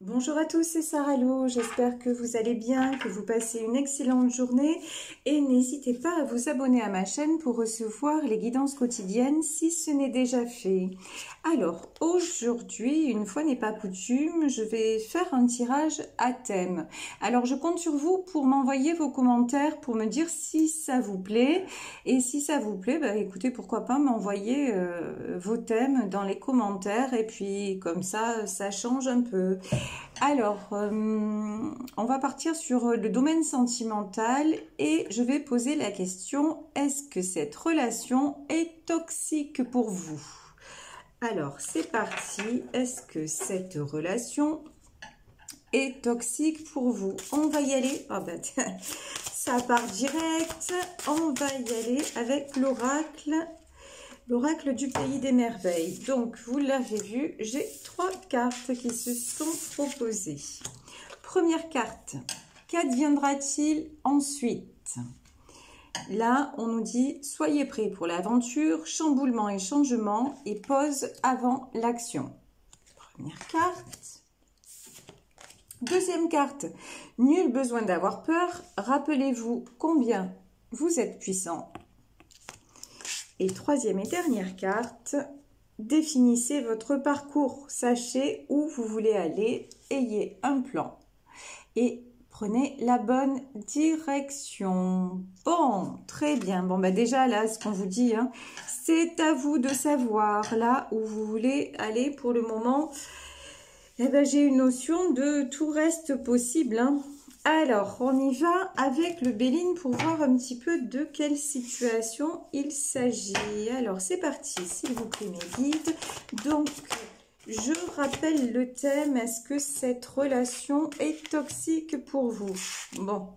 Bonjour à tous, c'est Sarah Lo, j'espère que vous allez bien, que vous passez une excellente journée et n'hésitez pas à vous abonner à ma chaîne pour recevoir les guidances quotidiennes si ce n'est déjà fait. Alors aujourd'hui, une fois n'est pas coutume, je vais faire un tirage à thème. Alors je compte sur vous pour m'envoyer vos commentaires pour me dire si ça vous plaît et si ça vous plaît, bah écoutez, pourquoi pas m'envoyer vos thèmes dans les commentaires et puis comme ça change un peu. Alors, on va partir sur le domaine sentimental et je vais poser la question, est-ce que cette relation est toxique pour vous? Alors, c'est parti, est-ce que cette relation est toxique pour vous? On va y aller, oh ben, ça part direct, on va y aller avec l'oracle. L'oracle du pays des merveilles. Donc, vous l'avez vu, j'ai 3 cartes qui se sont proposées. Première carte, qu'adviendra-t-il ensuite? Là, on nous dit, soyez prêts pour l'aventure, chamboulement et changement, et pause avant l'action. Première carte. Deuxième carte, nul besoin d'avoir peur, rappelez-vous combien vous êtes puissant. Et troisième et dernière carte, définissez votre parcours, sachez où vous voulez aller, ayez un plan et prenez la bonne direction. Bon, très bien. Bon, bah déjà là, ce qu'on vous dit, hein, c'est à vous de savoir là où vous voulez aller pour le moment. Eh ben, j'ai une notion de tout reste possible, hein. Alors, on y va avec le Béline pour voir un petit peu de quelle situation il s'agit. Alors, c'est parti, s'il vous plaît, mes guides. Donc, je rappelle le thème. Est-ce que cette relation est toxique pour vous? Bon,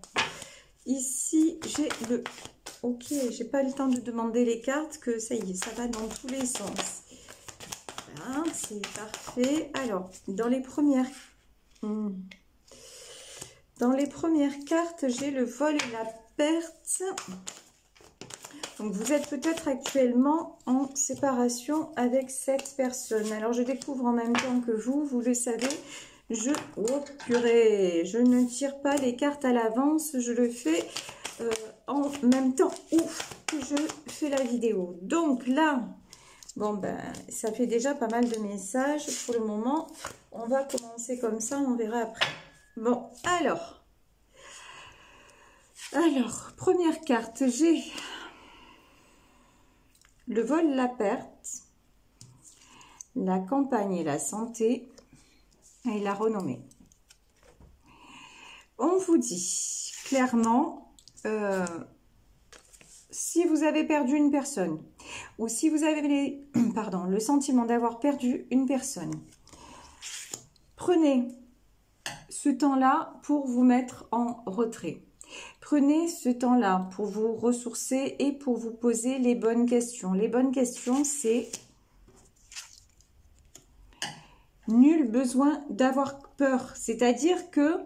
ici, j'ai le... Ok, j'ai pas le temps de demander les cartes, que ça y est, ça va dans tous les sens. Voilà, c'est parfait. Alors, dans les premières... Dans les premières cartes, j'ai le vol et la perte. Donc, vous êtes peut-être actuellement en séparation avec cette personne. Alors, je découvre en même temps que vous le savez, oh purée, je ne tire pas les cartes à l'avance, je le fais en même temps que je fais la vidéo. Donc là, bon ben, ça fait déjà pas mal de messages pour le moment. On va commencer comme ça, on verra après. Bon, alors, première carte, j'ai le vol, la perte, la campagne et la santé, et la renommée. On vous dit clairement, si vous avez perdu une personne, ou si vous avez le sentiment d'avoir perdu une personne, prenez ce temps-là pour vous mettre en retrait. Prenez ce temps-là pour vous ressourcer et pour vous poser les bonnes questions. Les bonnes questions, c'est nul besoin d'avoir peur. C'est-à-dire que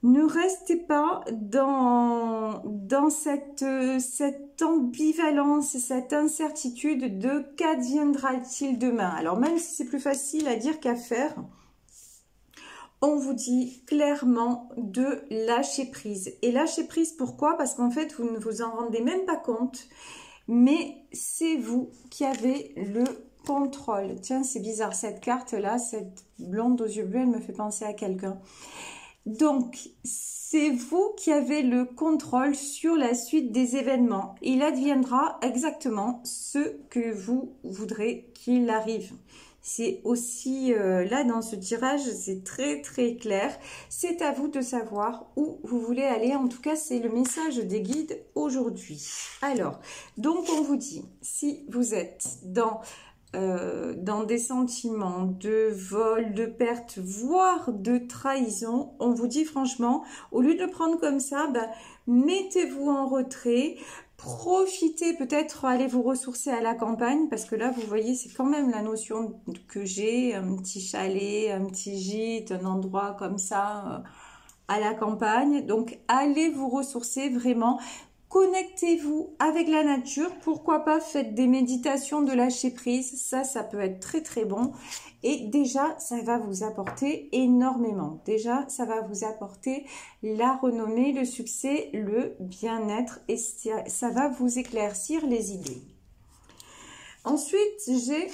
ne restez pas dans cette ambivalence, cette incertitude de qu'adviendra-t-il demain. Alors même si c'est plus facile à dire qu'à faire, on vous dit clairement de lâcher prise. Et lâcher prise, pourquoi? Parce qu'en fait, vous ne vous en rendez même pas compte, mais c'est vous qui avez le contrôle. Tiens, c'est bizarre, cette carte-là, cette blonde aux yeux bleus, elle me fait penser à quelqu'un. Donc, c'est vous qui avez le contrôle sur la suite des événements. Il adviendra exactement ce que vous voudrez qu'il arrive. C'est aussi, là, dans ce tirage, c'est très, très clair. C'est à vous de savoir où vous voulez aller. En tout cas, c'est le message des guides aujourd'hui. Alors, donc, on vous dit, si vous êtes dans des sentiments de vol, de perte, voire de trahison, on vous dit franchement, au lieu de le prendre comme ça, ben, mettez-vous en retrait, profitez peut-être, allez vous ressourcer à la campagne, parce que là, vous voyez, c'est quand même la notion que j'ai, un petit chalet, un petit gîte, un endroit comme ça, à la campagne. Donc, allez vous ressourcer vraiment. connectez-vous avec la nature. Pourquoi pas, faites des méditations de lâcher prise. Ça peut être très très bon. Et déjà, ça va vous apporter énormément. Déjà, ça va vous apporter la renommée, le succès, le bien-être. Et ça va vous éclaircir les idées. Ensuite, j'ai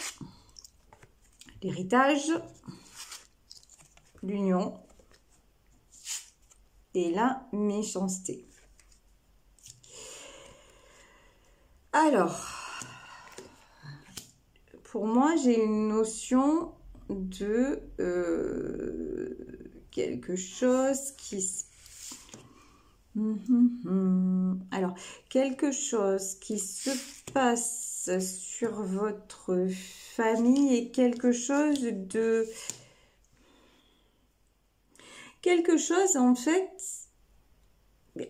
l'héritage, l'union et la méchanceté. Alors, pour moi, j'ai une notion de quelque chose qui... Alors, quelque chose qui se passe sur votre famille et quelque chose de... Quelque chose, en fait,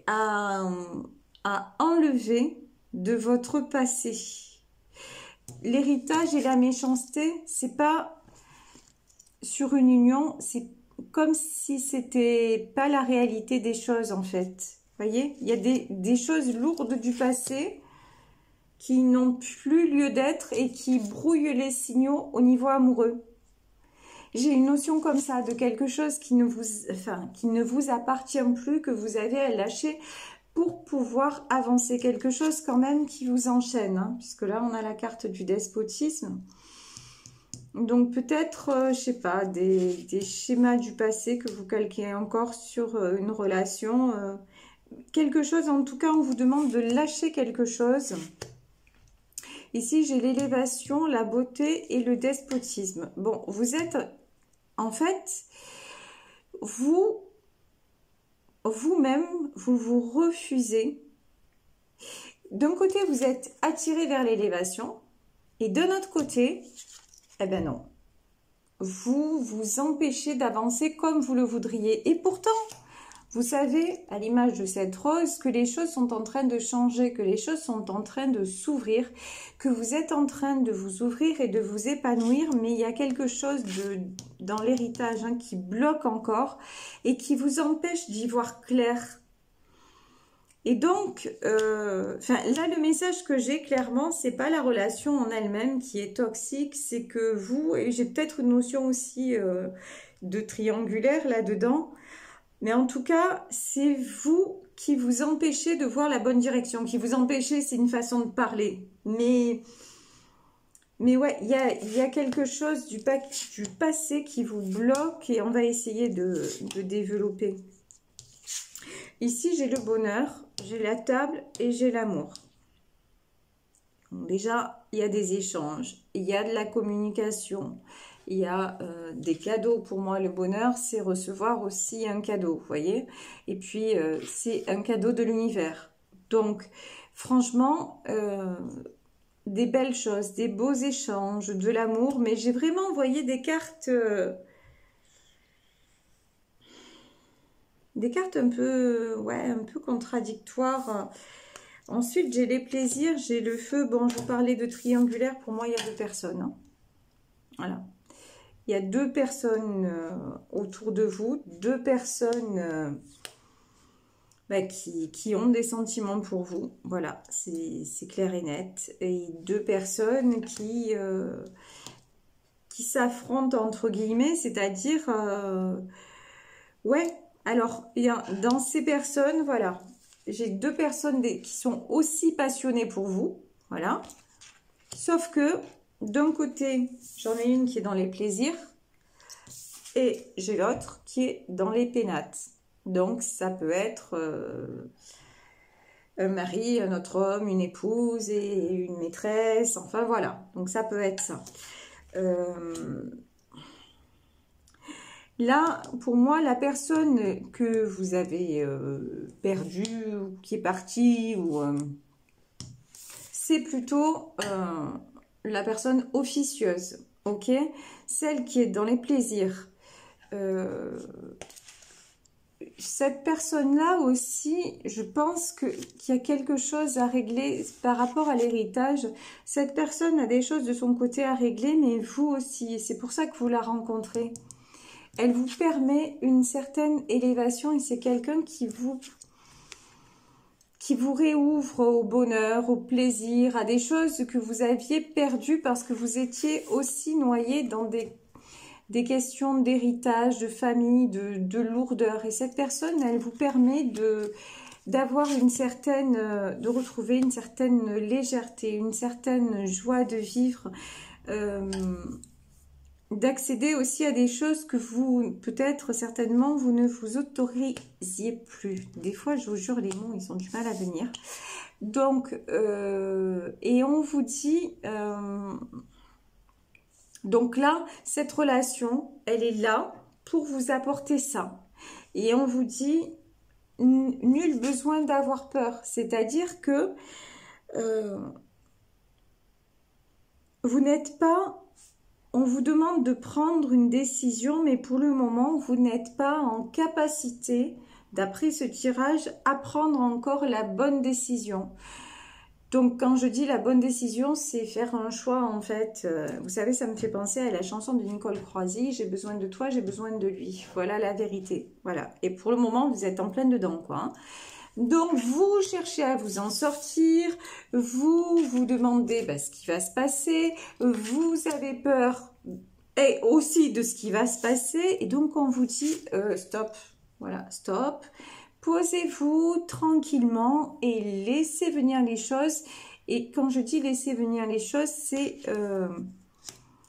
à enlever de votre passé. L'héritage et la méchanceté, c'est pas sur une union, c'est comme si c'était pas la réalité des choses en fait. Vous voyez, il y a des choses lourdes du passé qui n'ont plus lieu d'être et qui brouillent les signaux au niveau amoureux. J'ai une notion comme ça de quelque chose qui ne vous appartient plus, que vous avez à lâcher pour pouvoir avancer, quelque chose quand même qui vous enchaîne, hein, puisque là on a la carte du despotisme. Donc peut-être, je sais pas, des schémas du passé que vous calquez encore sur une relation. Quelque chose, en tout cas, on vous demande de lâcher quelque chose. Ici, j'ai l'élévation, la beauté et le despotisme. Bon, vous êtes, en fait, vous-même, vous vous refusez. D'un côté, vous êtes attiré vers l'élévation. Et de l'autre côté... Eh bien non, vous vous empêchez d'avancer comme vous le voudriez. Et pourtant, vous savez, à l'image de cette rose, que les choses sont en train de changer, que les choses sont en train de s'ouvrir, que vous êtes en train de vous ouvrir et de vous épanouir, mais il y a quelque chose dans l'héritage qui bloque encore et qui vous empêche d'y voir clair. Et donc, là, le message que j'ai clairement, c'est pas la relation en elle-même qui est toxique, c'est que vous, et j'ai peut-être une notion aussi de triangulaire là-dedans, mais en tout cas, c'est vous qui vous empêchez de voir la bonne direction, qui vous empêchez, c'est une façon de parler, mais ouais, il y a quelque chose du passé qui vous bloque et on va essayer de développer. Ici, j'ai le bonheur, j'ai la table et j'ai l'amour. Déjà, il y a des échanges, il y a de la communication, il y a des cadeaux. Pour moi, le bonheur, c'est recevoir aussi un cadeau, vous voyez. Et puis, c'est un cadeau de l'univers. Donc, franchement, des belles choses, des beaux échanges, de l'amour. Mais j'ai vraiment envoyé des cartes... des cartes un peu, ouais, un peu contradictoires. Ensuite, j'ai les plaisirs, j'ai le feu. Bon, je vous parlais de triangulaire. Pour moi, il y a deux personnes. Hein. Voilà. Il y a deux personnes autour de vous. Deux personnes qui ont des sentiments pour vous. Voilà, c'est clair et net. Et deux personnes qui s'affrontent, entre guillemets, c'est-à-dire... ouais. Alors, dans ces personnes, voilà, j'ai deux personnes qui sont aussi passionnées pour vous, voilà. Sauf que, d'un côté, j'en ai une qui est dans les plaisirs et j'ai l'autre qui est dans les pénates. Donc, ça peut être un mari, un autre homme, une épouse et une maîtresse, enfin voilà. Donc, ça peut être ça. Là, pour moi, la personne que vous avez perdue, ou qui est partie, c'est plutôt la personne officieuse, ok? Celle qui est dans les plaisirs. Cette personne-là aussi, je pense qu'il y a quelque chose à régler par rapport à l'héritage. Cette personne a des choses de son côté à régler, mais vous aussi. C'est pour ça que vous la rencontrez. Elle vous permet une certaine élévation et c'est quelqu'un qui qui vous réouvre au bonheur, au plaisir, à des choses que vous aviez perdues parce que vous étiez aussi noyé dans des questions d'héritage, de famille, de lourdeur. Et cette personne, elle vous permet d'avoir une certaine, de retrouver une certaine légèreté, une certaine joie de vivre, d'accéder aussi à des choses que vous, peut-être, certainement, vous ne vous autorisiez plus. Des fois, je vous jure, les mots, ils ont du mal à venir. Donc, et on vous dit... donc là, cette relation, elle est là pour vous apporter ça. Et on vous dit, nul besoin d'avoir peur. C'est-à-dire que vous n'êtes pas... On vous demande de prendre une décision, mais pour le moment, vous n'êtes pas en capacité, d'après ce tirage, à prendre encore la bonne décision. Donc, quand je dis la bonne décision, c'est faire un choix, en fait. Vous savez, ça me fait penser à la chanson de Nicole Croisy, « J'ai besoin de toi, j'ai besoin de lui ». Voilà la vérité. Voilà. Et pour le moment, vous êtes en plein dedans, quoi. Hein. Donc, vous cherchez à vous en sortir, vous vous demandez ce qui va se passer, vous avez peur et aussi de ce qui va se passer. Et donc, on vous dit stop, voilà, stop. Posez-vous tranquillement et laissez venir les choses. Et quand je dis laisser venir les choses, c'est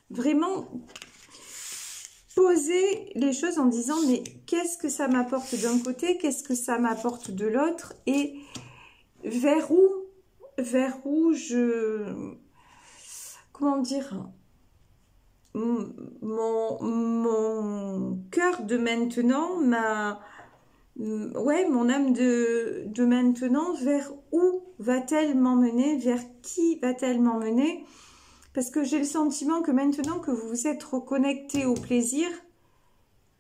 vraiment poser les choses en disant mais qu'est-ce que ça m'apporte d'un côté, qu'est-ce que ça m'apporte de l'autre et vers où je... Comment dire, mon cœur de maintenant, mon âme de maintenant, vers où va-t-elle m'emmener, vers qui va-t-elle m'emmener? Parce que j'ai le sentiment que maintenant que vous vous êtes reconnecté au plaisir,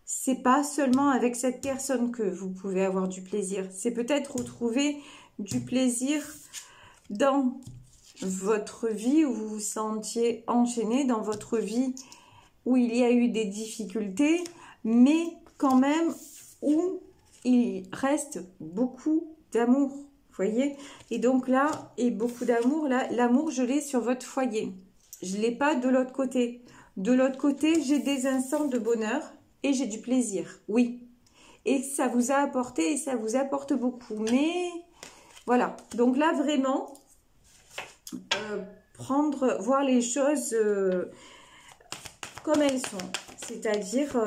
c'est pas seulement avec cette personne que vous pouvez avoir du plaisir. C'est peut-être retrouver du plaisir dans votre vie où vous vous sentiez enchaîné, dans votre vie où il y a eu des difficultés, mais quand même où il reste beaucoup d'amour, vous voyez. Et donc là, et beaucoup d'amour, là, l'amour, je l'ai sur votre foyer. Je ne l'ai pas de l'autre côté. De l'autre côté, j'ai des instants de bonheur et j'ai du plaisir, oui. Et ça vous a apporté et ça vous apporte beaucoup. Mais voilà, donc là, vraiment, voir les choses comme elles sont. C'est-à-dire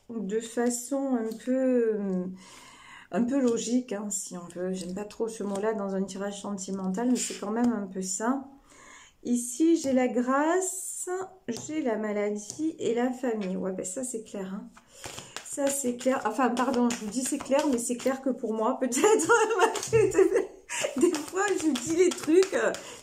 de façon un peu logique, hein, si on veut. J'aime pas trop ce mot-là dans un tirage sentimental, mais c'est quand même un peu ça. Ici, j'ai la grâce, j'ai la maladie et la famille. Ouais, ça c'est clair. Hein. Ça c'est clair. Enfin, pardon, je vous dis c'est clair, mais c'est clair que pour moi, peut-être. Des fois, je dis les trucs,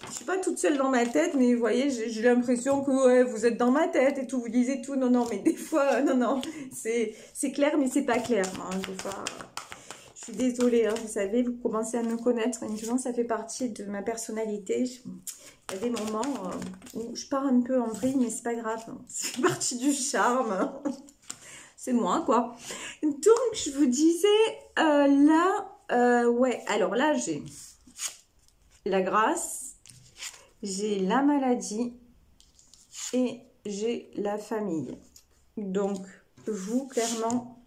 je suis pas toute seule dans ma tête, mais vous voyez, j'ai l'impression que ouais, vous êtes dans ma tête et tout, vous lisez tout. Non, non, mais des fois, non, c'est clair, mais c'est pas clair. Hein, des fois, je suis désolée, hein, vous savez, vous commencez à me connaître. Maintenant, ça fait partie de ma personnalité. Il y a des moments où je pars un peu en vrille, mais c'est pas grave. Hein, c'est partie du charme. C'est moi, quoi. Donc, je vous disais, ouais, alors là, j'ai la grâce, j'ai la maladie et j'ai la famille. Donc, vous, clairement,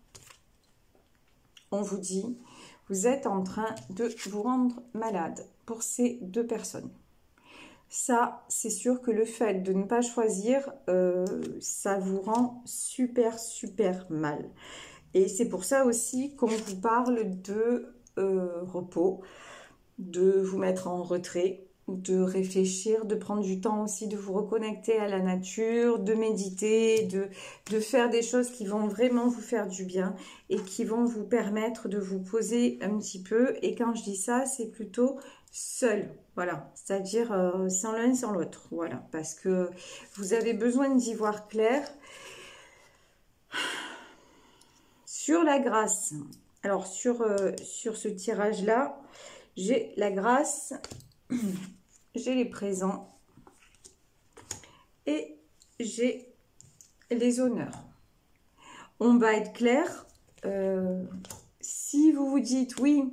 on vous dit, vous êtes en train de vous rendre malade pour ces deux personnes. Ça, c'est sûr que le fait de ne pas choisir, ça vous rend super, super mal. Et c'est pour ça aussi qu'on vous parle de repos, de vous mettre en retrait, de réfléchir, de prendre du temps aussi, de vous reconnecter à la nature, de méditer, de faire des choses qui vont vraiment vous faire du bien et qui vont vous permettre de vous poser un petit peu. Et quand je dis ça, c'est plutôt seul, voilà, c'est-à-dire sans l'un sans l'autre, voilà, parce que vous avez besoin d'y voir clair. Sur la grâce, alors sur ce tirage-là, j'ai la grâce, j'ai les présents et j'ai les honneurs. On va être clair, si vous vous dites, oui,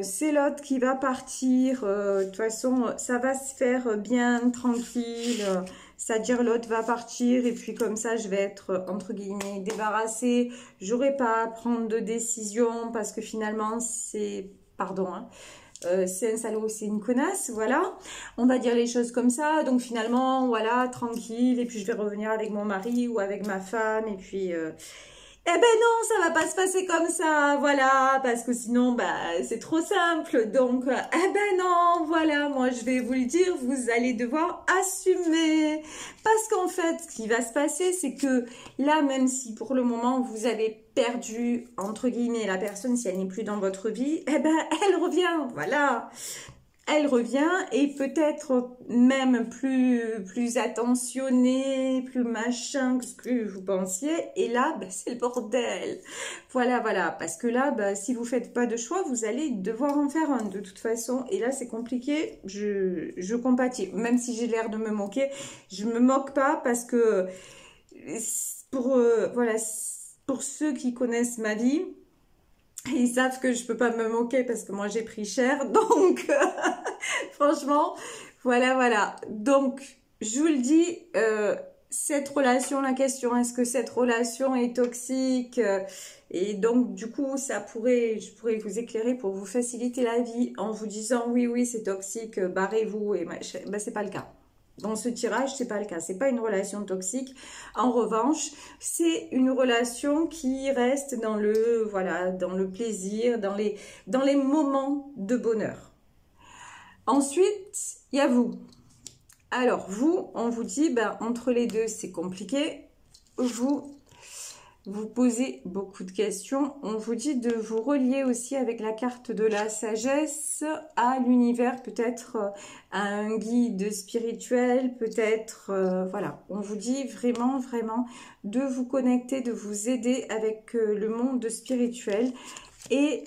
c'est l'autre qui va partir, de toute façon, ça va se faire bien, tranquille, c'est-à-dire l'autre va partir et puis comme ça, je vais être, entre guillemets, débarrassée, j'aurai pas à prendre de décision parce que finalement, c'est, pardon, hein, c'est un salaud, c'est une connasse, voilà, on va dire les choses comme ça, donc finalement, voilà, tranquille, et puis je vais revenir avec mon mari ou avec ma femme, et puis... eh ben non, ça va pas se passer comme ça, voilà, parce que sinon, bah, c'est trop simple. Donc, eh ben non, voilà, moi je vais vous le dire, vous allez devoir assumer. Parce qu'en fait, ce qui va se passer, c'est que là, même si pour le moment, vous avez perdu, entre guillemets, la personne, si elle n'est plus dans votre vie, eh ben, elle revient, voilà. Elle revient et peut-être même plus attentionnée, plus machin que ce que vous pensiez. Et là, bah, c'est le bordel. Voilà, voilà. Parce que là, bah, si vous faites pas de choix, vous allez devoir en faire un de toute façon. Et là, c'est compliqué. Je compatis. Même si j'ai l'air de me moquer, je me moque pas parce que voilà, pour ceux qui connaissent ma vie, ils savent que je peux pas me moquer parce que moi j'ai pris cher, donc franchement, voilà, voilà. Donc, je vous le dis, cette relation, la question, est-ce que cette relation est toxique? Et donc, du coup, je pourrais vous éclairer pour vous faciliter la vie en vous disant, oui, oui, c'est toxique, barrez-vous, et ben, c'est pas le cas. Dans ce tirage, c'est pas le cas. C'est pas une relation toxique. En revanche, c'est une relation qui reste dans le, voilà, dans le plaisir, dans les moments de bonheur. Ensuite, il y a vous. Alors, vous, on vous dit, ben, entre les deux, c'est compliqué. Vous posez beaucoup de questions. On vous dit de vous relier aussi avec la carte de la sagesse à l'univers, peut-être à un guide spirituel, peut-être, voilà. On vous dit vraiment, vraiment de vous connecter, de vous aider avec le monde spirituel. Et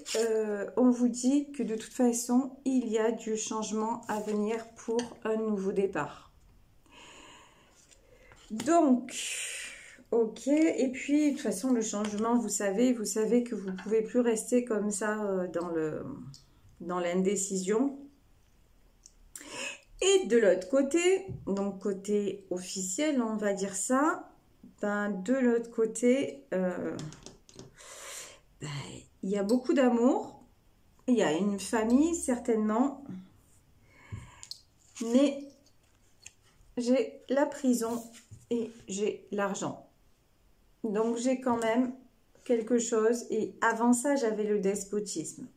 on vous dit que de toute façon, il y a du changement à venir pour un nouveau départ. Donc... ok, et puis de toute façon le changement, vous savez que vous ne pouvez plus rester comme ça dans l'indécision. Et de l'autre côté, donc côté officiel, on va dire ça, ben, de l'autre côté, ben, il y a beaucoup d'amour, il y a une famille certainement, mais j'ai la prison et j'ai l'argent. Donc, j'ai quand même quelque chose. Et avant ça, j'avais le despotisme.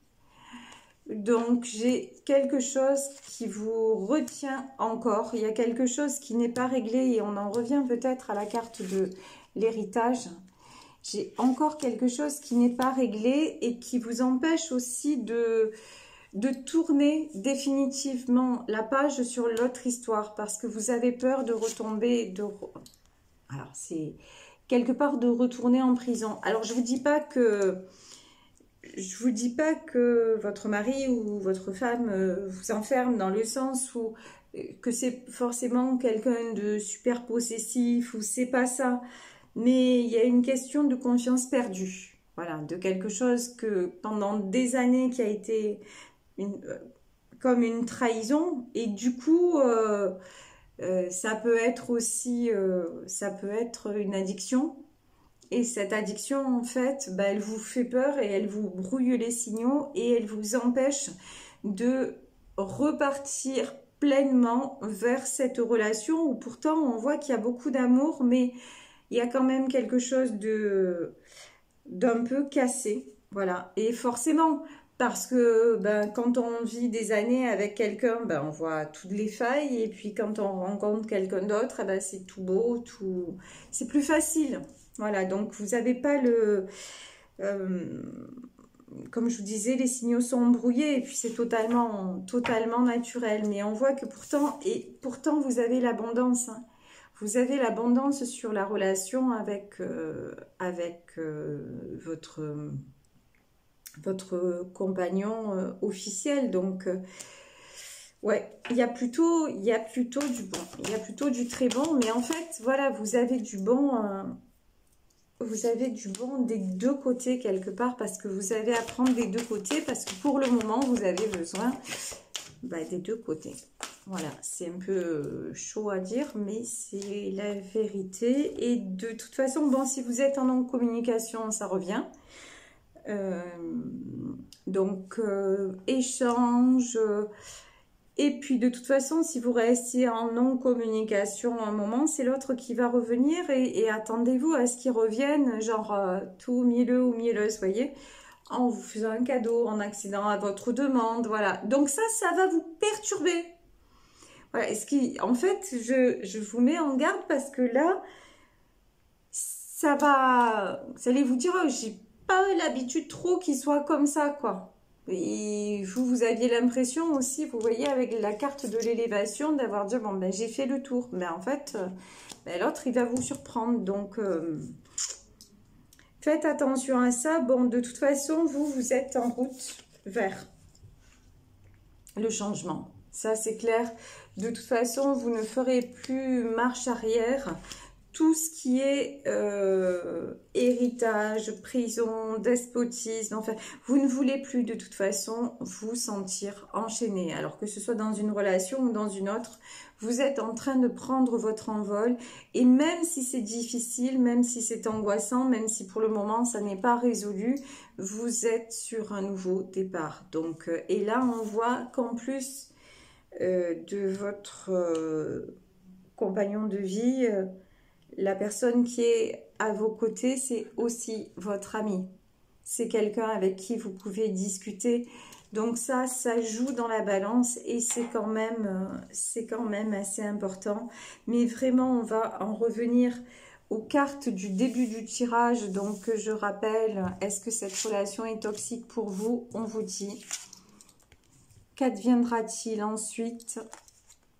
Donc, j'ai quelque chose qui vous retient encore. Il y a quelque chose qui n'est pas réglé. Et on en revient peut-être à la carte de l'héritage. J'ai encore quelque chose qui n'est pas réglé et qui vous empêche aussi de tourner définitivement la page sur l'autre histoire. Parce que vous avez peur de retomber... Alors, c'est... quelque part de retourner en prison. Alors, je vous dis pas que votre mari ou votre femme vous enferme dans le sens où que c'est forcément quelqu'un de super possessif ou c'est pas ça. Mais il y a une question de confiance perdue. Voilà, de quelque chose que pendant des années qui a été comme une trahison et du coup... ça peut être aussi, ça peut être une addiction. Et cette addiction, en fait, bah, elle vous fait peur et elle vous brouille les signaux et elle vous empêche de repartir pleinement vers cette relation où pourtant on voit qu'il y a beaucoup d'amour, mais il y a quand même quelque chose d'un peu cassé. Voilà. Et forcément... parce que ben, quand on vit des années avec quelqu'un, ben, on voit toutes les failles. Et puis quand on rencontre quelqu'un d'autre, ben, c'est tout beau, tout... c'est plus facile. Voilà, donc vous n'avez pas le... comme je vous disais, les signaux sont brouillés. Et puis c'est totalement naturel. Mais on voit que pourtant vous avez l'abondance. Hein. Vous avez l'abondance sur la relation avec votre compagnon officiel. Donc, ouais, il y a plutôt du bon. Il y a plutôt du très bon. Mais en fait, voilà, vous avez du bon vous avez du bon des deux côtés quelque part, parce que vous avez à prendre des deux côtés, parce que pour le moment, vous avez besoin des deux côtés. Voilà, c'est un peu chaud à dire, mais c'est la vérité. Et de toute façon, bon, si vous êtes en non-communication, ça revient. Donc, échange. Et puis, de toute façon, si vous restez en non-communication un moment, c'est l'autre qui va revenir. Et attendez-vous à ce qu'il revienne, genre tout mielleux ou mielleuse, voyez, en vous faisant un cadeau, en accédant à votre demande, voilà. Donc ça va vous perturber. Voilà, en fait, je vous mets en garde parce que là, vous allez vous dire, oh, j'ai pas l'habitude trop qu'il soit comme ça, quoi. Et vous aviez l'impression aussi, vous voyez, avec la carte de l'élévation, d'avoir dit, bon, ben, j'ai fait le tour. Mais en fait, l'autre, il va vous surprendre. Donc, faites attention à ça. Bon, de toute façon, vous êtes en route vers le changement. Ça, c'est clair. De toute façon, vous ne ferez plus marche arrière. Tout ce qui est héritage, prison, despotisme, enfin, vous ne voulez plus de toute façon vous sentir enchaîné. Alors que ce soit dans une relation ou dans une autre, vous êtes en train de prendre votre envol. Et même si c'est difficile, même si c'est angoissant, même si pour le moment ça n'est pas résolu, vous êtes sur un nouveau départ. Donc, et là, on voit qu'en plus de votre compagnon de vie, la personne qui est à vos côtés, c'est aussi votre ami. C'est quelqu'un avec qui vous pouvez discuter. Donc ça joue dans la balance et c'est quand même assez important. Mais vraiment, on va en revenir aux cartes du début du tirage. Donc je rappelle, est-ce que cette relation est toxique pour vous? On vous dit. Qu'adviendra-t-il ensuite?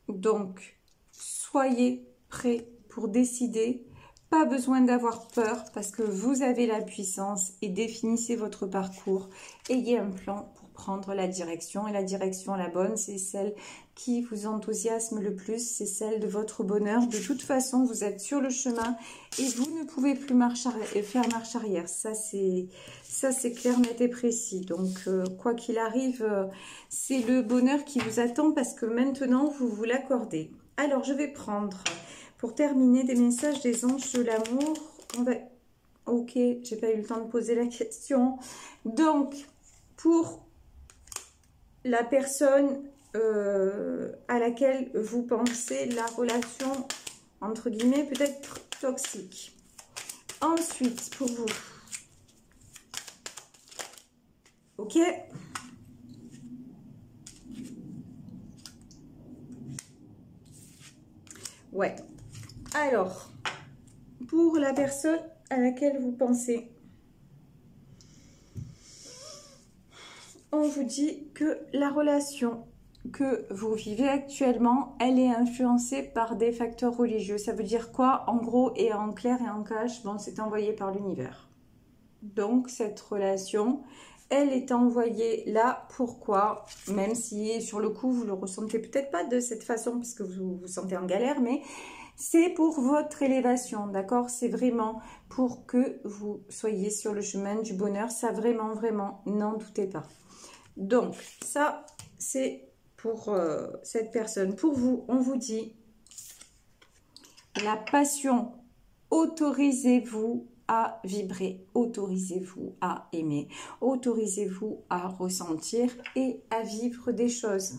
Donc, soyez prêts pour décider. Pas besoin d'avoir peur parce que vous avez la puissance et définissez votre parcours. Ayez un plan pour prendre la direction. Et la direction, la bonne, c'est celle qui vous enthousiasme le plus. C'est celle de votre bonheur. De toute façon, vous êtes sur le chemin et vous ne pouvez plus faire marche arrière. Ça, c'est clair, net et précis. Donc, quoi qu'il arrive, c'est le bonheur qui vous attend parce que maintenant, vous vous l'accordez. Alors, je vais prendre... Pour terminer, des messages des anges de l'amour. Ok, j'ai pas eu le temps de poser la question. Donc, pour la personne à laquelle vous pensez, la relation, entre guillemets, peut-être toxique. Ensuite, pour vous. Ok. Ouais. Alors, pour la personne à laquelle vous pensez, on vous dit que la relation que vous vivez actuellement, elle est influencée par des facteurs religieux. Ça veut dire quoi? En gros et en clair et en cash, bon, c'est envoyé par l'univers. Donc, cette relation, elle est envoyée là. Pourquoi? Même si, sur le coup, vous ne le ressentez peut-être pas de cette façon, parce que vous vous sentez en galère, mais... c'est pour votre élévation, d'accord? C'est vraiment pour que vous soyez sur le chemin du bonheur. Ça, vraiment, vraiment, n'en doutez pas. Donc, ça, c'est pour cette personne. Pour vous, on vous dit la passion. Autorisez-vous à vibrer. Autorisez-vous à aimer. Autorisez-vous à ressentir et à vivre des choses.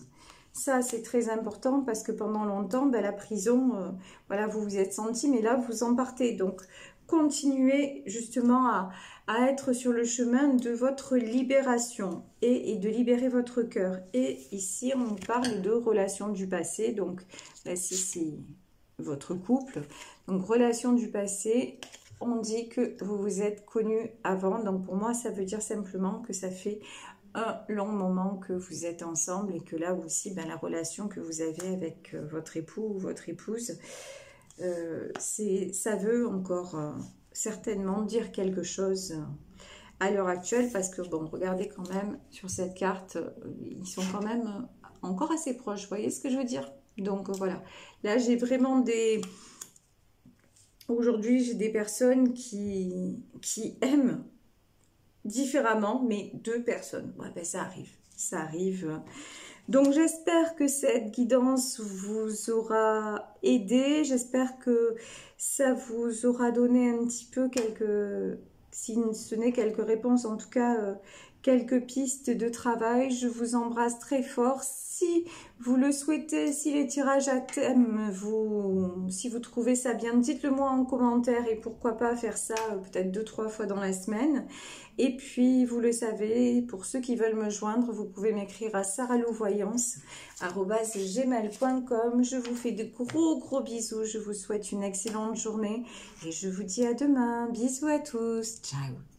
Ça, c'est très important parce que pendant longtemps, la prison, voilà, vous vous êtes senti, mais là, vous en partez. Donc, continuez justement à être sur le chemin de votre libération et de libérer votre cœur. Et ici, on parle de relations du passé. Donc, là, si c'est votre couple, donc relation du passé, on dit que vous vous êtes connus avant. Donc, pour moi, ça veut dire simplement que ça fait un long moment que vous êtes ensemble et que là aussi, la relation que vous avez avec votre époux ou votre épouse, ça veut encore certainement dire quelque chose à l'heure actuelle parce que, bon, regardez quand même sur cette carte, ils sont quand même encore assez proches, vous voyez ce que je veux dire? Donc voilà, là j'ai vraiment Aujourd'hui, j'ai des personnes qui aiment différemment, mais deux personnes. Ouais, ben, ça arrive, ça arrive. Donc j'espère que cette guidance vous aura aidé, j'espère que ça vous aura donné un petit peu quelques, si ce n'est quelques réponses, en tout cas quelques pistes de travail. Je vous embrasse très fort. Si vous le souhaitez, si les tirages à thème, si vous trouvez ça bien, dites-le moi en commentaire et pourquoi pas faire ça peut-être 2-3 fois dans la semaine. Et puis, vous le savez, pour ceux qui veulent me joindre, vous pouvez m'écrire à sarahlouvoyance@gmail.com. Je vous fais de gros bisous. Je vous souhaite une excellente journée et je vous dis à demain. Bisous à tous. Ciao.